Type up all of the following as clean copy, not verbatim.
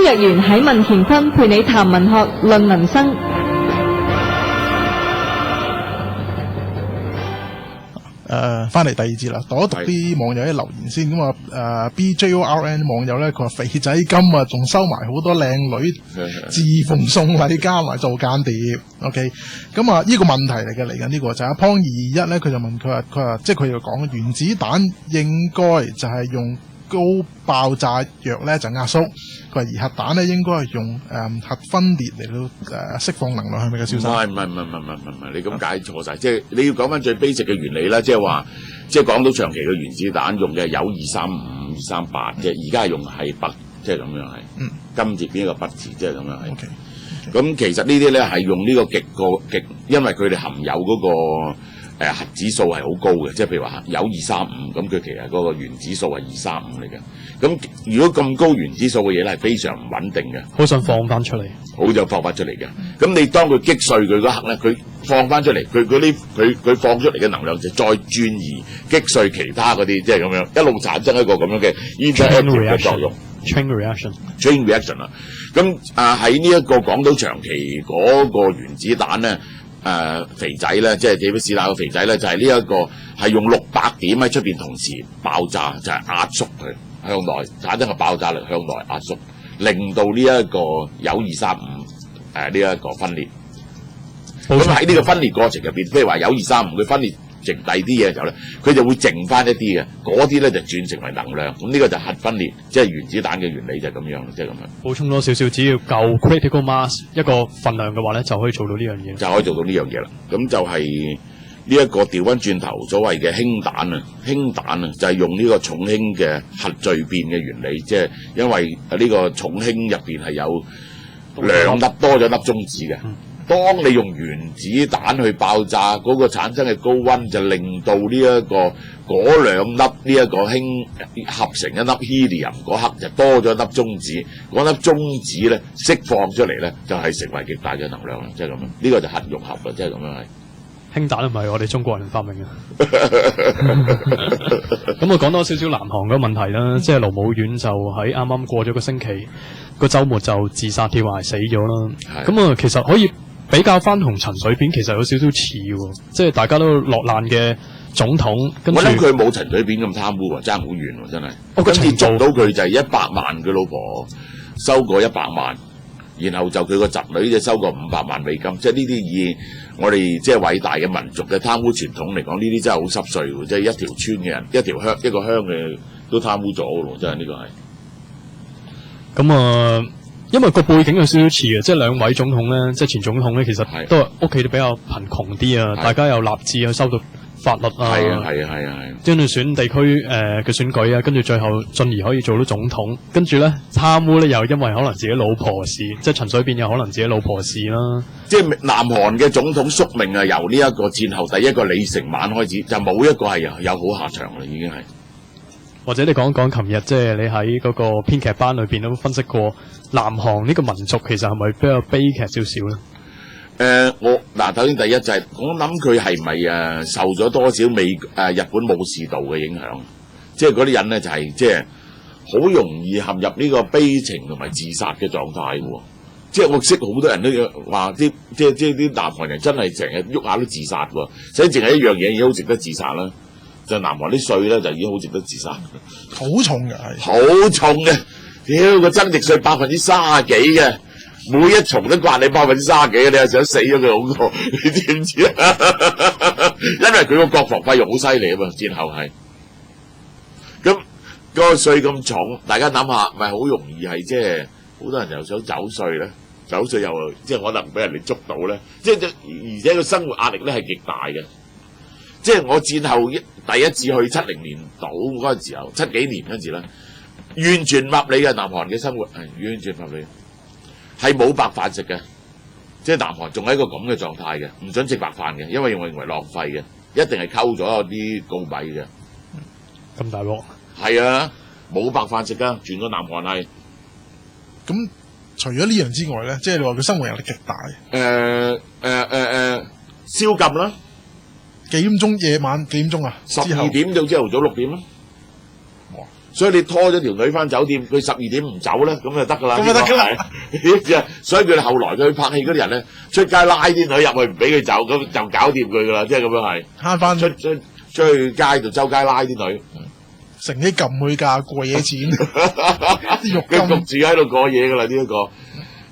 若元喺文乾坤陪你談文學論人生。翻嚟第二節啦，讀一讀啲網友啲留言先。咁啊BJORN 網友咧，佢話肥仔金啊，仲收埋好多靚女自奉送禮加埋做間諜。OK， 咁啊呢個問題嚟嘅，嚟緊呢個就係阿 Pong221咧，佢就問佢話即係佢又講原子彈應該就係用高爆炸藥咧就壓縮，佢話而核彈咧應該係用核分裂嚟到釋放能量，係咪嘅消息？唔係，你咁解錯晒。即係你要講翻最 basic 嘅原理啦，即係話，即係講到長期嘅原子彈用嘅有235、238嘅，而家係用係筆，即係咁樣係。金字邊一個筆字，即係咁樣係。咁其實呢啲咧係用呢個極，因為佢哋含有嗰個核指數係好高嘅，即係譬如話有235，咁佢其實嗰個原子數係235嚟嘅。咁如果咁高原子數嘅嘢咧係非常唔穩定嘅，好想放翻出嚟，好就放翻出嚟嘅。咁你當佢擊碎佢嗰刻咧，佢放翻出嚟，佢放出嚟嘅能量就再轉移擊碎其他嗰啲，即係咁樣一路產生一個咁樣嘅 interactive 嘅作用。Chain reaction 啊！咁喺呢一個講到長期嗰個原子彈咧。肥仔咧，即係幾多士打嘅肥仔咧，就係呢一個係用600點喺出邊同時爆炸，就係壓縮佢向內產生個爆炸力向內壓縮，令到呢一個鈾235呢一個分裂。咁喺呢個分裂過程入邊，譬如話鈾235佢分裂剩第二啲嘢嘅時候咧，佢就會剩翻一啲嘅，嗰啲咧就轉成為能量。咁呢個就核分裂，即係原子彈嘅原理就係咁樣，即係咁樣。補充多少少，只要夠 critical mass 一個份量嘅話咧，就可以做到呢樣嘢。就可以做到呢樣嘢啦。咁就係呢一個調翻轉頭所謂嘅氫彈啊，氫彈啊就係用呢個重氫嘅核聚變嘅原理，即係因為呢個重氫入邊係有2粒多咗粒中子嘅。當你用原子彈去爆炸，嗰個產生嘅高溫就令到呢一個嗰2粒呢一個氫合成一粒 helium 嗰刻就多咗一粒中子，嗰粒中子咧釋放出嚟咧就係成為極大嘅能量啦，即係咁樣。呢個就核融合啦，即係咁樣係。氫彈唔係我哋中國人發明嘅。咁我講多少少南韓嘅問題啦，即係盧武鉉就喺啱啱過咗個星期個週末就自殺跳崖死咗啦。咁啊，其實可以比較翻同陳水扁其實有少少似喎，即係大家都落難嘅總統。跟住我諗佢冇陳水扁咁貪污喎，爭好遠喎，真係。今次捉到佢就係100萬，佢老婆收過100萬，然後就佢個侄女就收過500萬美金，即係呢啲以我哋即係偉大嘅民族嘅貪污傳統嚟講，呢啲真係好濕碎喎，即係一條村嘅人、一個鄉嘅都貪污咗咯，真係呢個係。咁啊。因為個背景有少少似嘅，即係兩位總統咧，即係前總統咧，其實都係屋企都比較貧窮啲啊，大家又立志去修讀法律啊，跟住選地區嘅選舉啊，跟住最後進而可以做到總統，跟住咧貪污咧又因為可能自己老婆事，即係陳水扁又可能自己老婆事啦。即係南韓嘅總統宿命啊，由呢一個戰後第一個李承晚開始，就冇一個係有好下場啦，已經係。或者你講一講琴日即係你喺嗰個編劇班裏邊都分析過南韓呢個民族其實係咪比較悲劇少少咧？首先第一就係、我諗佢係咪受咗多少日本武士道嘅影響？即係嗰啲人咧就係即係好容易陷入呢個悲情同埋自殺嘅狀態喎。即係我識好多人都話啲啲南韓人真係成日喐下都自殺喎。所以淨係一樣嘢已經好值得自殺啦。就南韓啲稅咧就已經好值得自殺，好重嘅係，好重嘅，屌個增值稅30%幾嘅，每一重都刮你30%幾，你係想死咗佢好過，你知唔知啊？因為佢個國防費用好犀利啊嘛，戰後係，咁嗰個稅咁重，大家諗下，咪好容易係即係好多人又想走稅咧，走稅又即係可能俾人哋捉到咧，即係而且個生活壓力咧係極大嘅。即係我戰後第一次去70年度嗰陣時候，7幾年嗰陣時咧，完全唔合理嘅南韓嘅生活係完全唔合理，係冇白飯食嘅，即係南韓仲係一個咁嘅狀態嘅，唔准食白飯嘅，因為我認為浪費嘅，一定係溝咗啲高米嘅。咁大鑊？係啊，冇白飯食噶，全個南韓係。咁除咗呢樣之外咧，即係你話佢生活壓力極大。宵禁啦。幾點鐘？夜晚幾點鐘啊？12點到朝頭早6點啦。哇所以你拖咗條女翻酒店，佢12點唔走咧，咁就得噶啦。咁就得㗎啦。所以佢哋後來佢拍戲嗰啲人咧，出街拉啲女入去，唔俾佢走，咁就搞掂佢噶啦，即係咁樣係。慳翻出去街度周街拉啲女，乘機撳佢價貴嘢錢，佢焗住喺度過夜噶啦呢一個。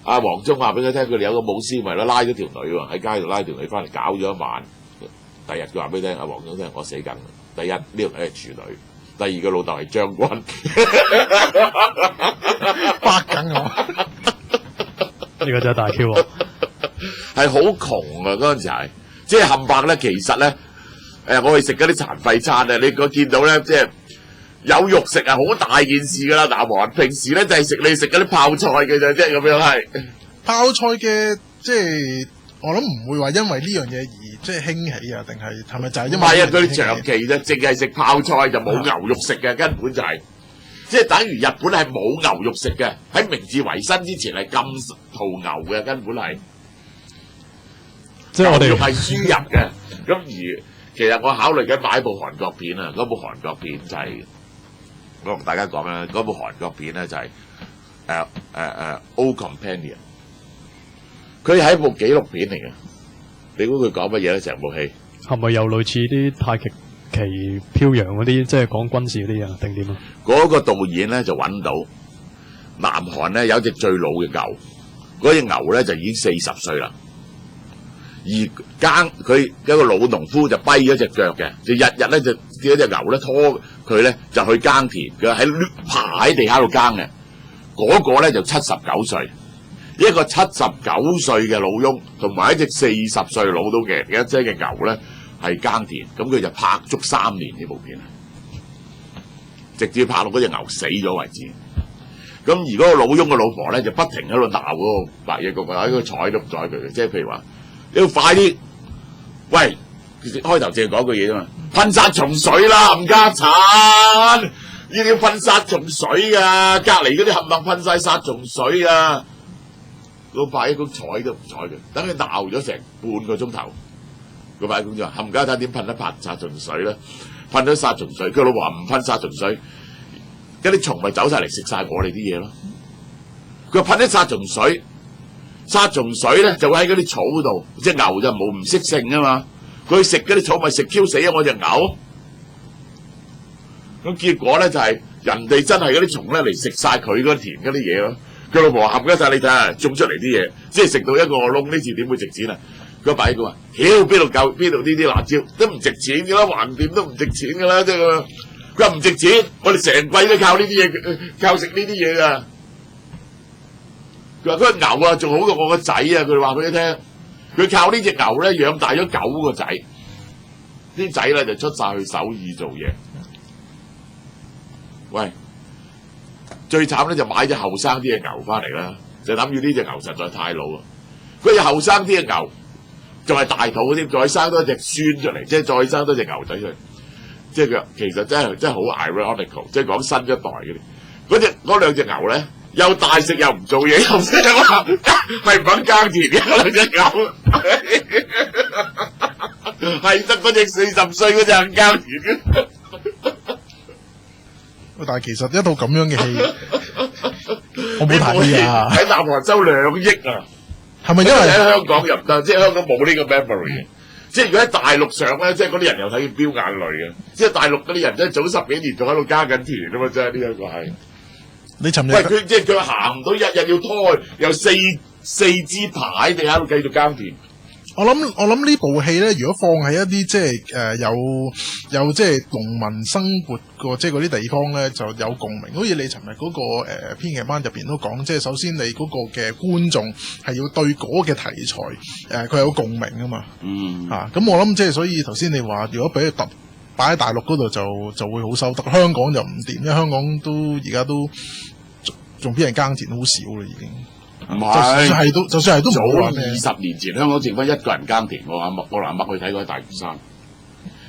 阿黃忠話俾佢聽，佢哋有個舞獅咪拉咗條女喎，喺街度拉條女翻嚟搞咗一晚。第日佢話俾你聽，阿黃忠聽我死緊。第一呢條女係處女。第二個老豆係將軍，八緊我，呢個真係大 Q 啊！係好窮啊！嗰陣時係，即係冚唪咧，其實咧，我去食嗰啲殘廢餐啊，你見到咧，即係有肉食係好大件事噶啦。南韓平時咧就係食嗰啲泡菜嘅啫，即係咁樣係。泡菜嘅即係我諗唔會話因為呢樣嘢而即係興起啊，定係咪就係因為？唔係啊，佢哋長期啫，淨係食泡菜就冇牛肉食嘅，根本就係、即係等於日本係冇牛肉食嘅。喺明治維新之前係禁屠牛嘅，根本係。即係我哋牛肉係輸入嘅。咁而其實我考慮緊買部韓國片啊，嗰部韓國片就係、我同大家講啦，嗰部韓國片咧就係Old Companion， 佢係一部紀錄片嚟嘅。你估佢講乜嘢咧？成部戲係咪又類似啲太極旗飄揚嗰啲，即係講軍事嗰啲啊？定點啊？嗰個導演咧就揾到南韓咧有一隻最老嘅牛，嗰隻牛咧就已經40歲啦，而佢一個老農夫就跛咗隻腳嘅，就日日咧就叫隻牛咧拖佢咧就去耕田，佢喺爬喺地下度耕嘅。嗰個咧就79歲。一個79歲嘅老翁，同埋一隻40歲老到嘅一隻嘅牛咧，係耕田，咁佢就拍足3年呢部片，直至拍到嗰隻牛死咗為止。咁而嗰個老翁嘅老婆咧，就不停喺度鬧嗰個白嘢，個喺度睬都唔睬佢嘅，即係譬如話，你要快啲，喂，開頭淨係講句嘢啫嘛，噴殺蟲水啦，冚家鏟，呢啲要噴殺蟲水啊，隔離嗰啲冚唪唥噴晒殺蟲水啊！個伯一公睬都唔睬佢，等佢鬧咗成半個鐘頭。個伯一公就話：冚家鏟點噴得殺蟲水咧？噴咗殺蟲水，佢老婆話唔噴殺蟲水，嗰啲蟲咪走晒嚟食晒我哋啲嘢咯。佢話噴啲殺蟲水咧就會喺嗰啲草度，隻牛就冇唔識性啊嘛。佢食嗰啲草咪食 Q 死咗我隻牛。咁結果咧就係、人哋真係嗰啲蟲咧嚟食晒佢嗰田嗰啲嘢咯。佢老婆冚家晒，你睇下種出嚟啲嘢，即係食到一個窿，呢次點會值錢啊？佢擺佢話：屌邊度夠邊度呢啲辣椒都唔值錢㗎啦，橫掂都唔值錢㗎啦，即係佢話唔值錢，我哋成季都靠呢啲嘢，靠食呢啲嘢㗎。佢話嗰隻牛啊，仲好過我個仔啊！佢話俾你聽，佢靠呢隻牛咧養大咗9個仔，啲仔咧就出晒去首爾做嘢。喂！最慘咧就買隻後生啲嘅牛翻嚟啦，就諗住呢隻牛實在太老啦。佢隻後生啲嘅牛仲係大肚嗰啲，再生多隻孫出嚟，即係再生多隻牛仔出嚟。即係佢其實真係好 ironical， 即係講新一代嗰啲。嗰兩隻牛咧，又大食又唔做嘢，又識得話係唔肯耕田嘅兩隻牛，係得嗰隻40歲嗰隻肯耕田嘅。但係其實一套咁樣嘅戲，我冇睇啊！喺南韓收2億啊！係咪因為喺香港入得？即係香港冇呢個 memory 即係如果喺大陸上咧，即係嗰啲人又睇見飆眼淚嘅。即係大陸嗰啲人，即係早10幾年仲喺度耕緊田啊嘛！即係呢一個係。你尋日喂佢即係佢行唔到，日日要拖，由四支爬喺地下度繼續耕田。我諗呢部戲咧，如果放喺一啲即係有即係農民生活過即係嗰啲地方咧，就有共鳴。好似你尋日嗰個編劇班入邊都講，即係首先你嗰個嘅觀眾係要對嗰嘅題材佢有共鳴啊嘛。咁我諗即係所以頭先你話，如果俾佢擺喺大陸嗰度就會好收得，香港就唔掂，因為香港都而家都仲俾人耕田好少啦已經。唔係，就算係都冇啦。20年前香港剩翻1個人耕田，我南北去睇過喺大嶼山，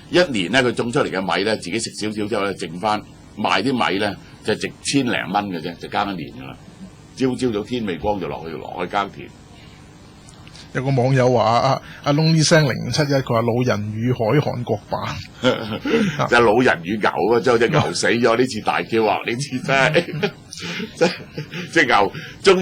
一年咧佢種出嚟嘅米咧，自己食少少之後咧，剩翻賣啲米咧就值1000零蚊嘅啫，就耕一年噶啦。朝早天未光就落去耕田。有個網友話阿 Lonely Sang 071，佢話老人與海韓國版，就係老人與牛啊，之後隻牛死咗，呢次大叫啊，呢次真係即係牛終於。